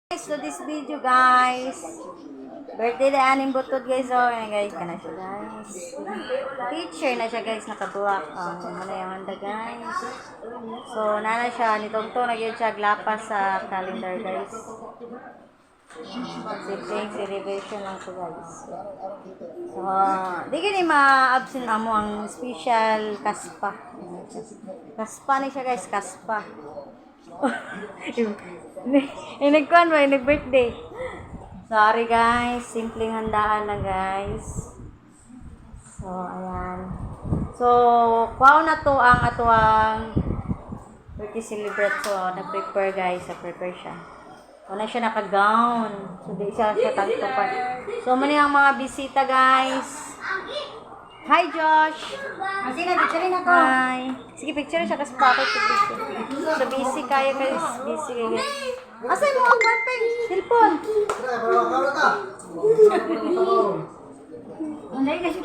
To this video guys, birthday na aning butod guys. Oh guys, kana siya guys, teacher na siya guys, nakabulak ang ano yung handa guys. So nana siya nitungto na gyud siya glapas sa calendar guys. Sibling celebration lang to guys. So di gini ma-absent amo ang special kaspa. Kaspa ni siya guys, kaspa. Nagkuhan ba? Nag-birthday. Sorry guys. Simpleng handaan na guys. So, ayan. So, kuha na to ang atuang birthday celebrate. So, nag-prepare guys. Nag-prepare siya. Wala siya naka-gown. So, di siya tagtupan. So, mani ang mga bisita guys. Hi Josh! Sige na, picture na ko. Hi! Sige, picture siya kasi pa ako sa picture. So, busy kayo guys. Busy kayo guys. Asay mo ang ballpen? Cellphone! Hindi kasi